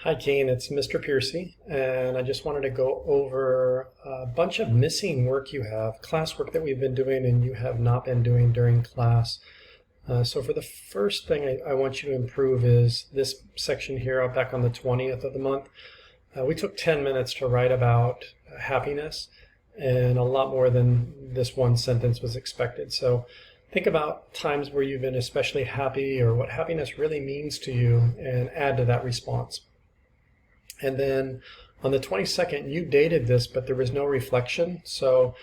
Hi, Kane. It's Mr. Piercy, and I just wanted to go over a bunch of missing work you have, classwork that we've been doing and you have not been doing during class. So for the first thing I want you to improve is this section here back on the 20th of the month. We took 10 minutes to write about happiness, and a lot more than this one sentence was expected. So think about times where you've been especially happy or what happiness really means to you and add to that response. And then on the 22nd, you dated this, but there was no reflection. So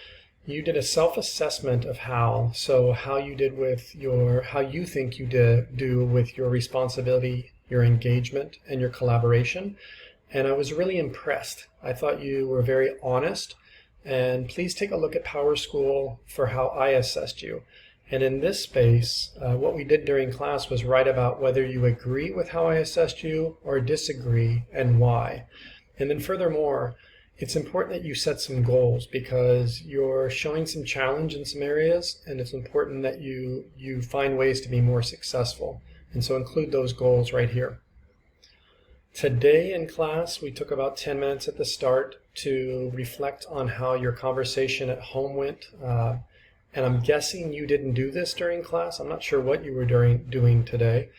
you did a self-assessment of how you did with how you think you do with your responsibility, your engagement, and your collaboration. And I was really impressed. I thought you were very honest. And please take a look at PowerSchool for how I assessed you. And in this space, what we did during class was write about whether you agree with how I assessed you or disagree and why. And then furthermore, it's important that you set some goals because you're showing some challenge in some areas, and it's important that you find ways to be more successful. And so include those goals right here. Today in class, we took about 10 minutes at the start to reflect on how your conversation at home went. And I'm guessing you didn't do this during class. I'm not sure what you were doing today,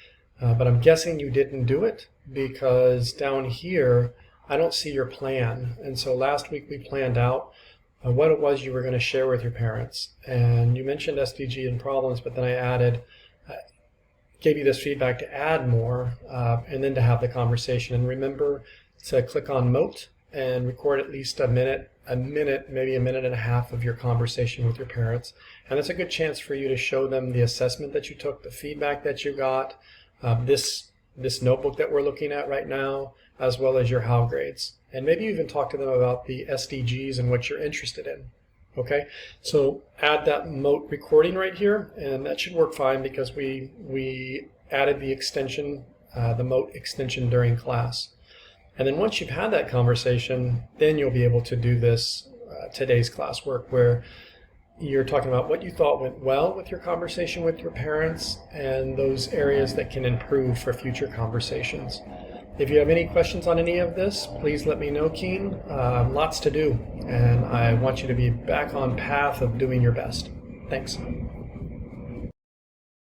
but I'm guessing you didn't do it because down here, I don't see your plan. And so last week we planned out what it was you were going to share with your parents. And you mentioned SDG and problems, but then I gave you this feedback to add more and then to have the conversation. And remember to click on Mote and record at least a minute, maybe a minute and a half of your conversation with your parents. And it's a good chance for you to show them the assessment that you took, the feedback that you got, this notebook that we're looking at right now, as well as your How grades. And maybe even talk to them about the SDGs and what you're interested in. Okay, so add that Mote recording right here, and that should work fine because we added the extension, the Mote extension during class. And then once you've had that conversation, then you'll be able to do this today's classwork where you're talking about what you thought went well with your conversation with your parents and those areas that can improve for future conversations. If you have any questions on any of this, please let me know, Keen. Lots to do, and I want you to be back on path of doing your best. Thanks.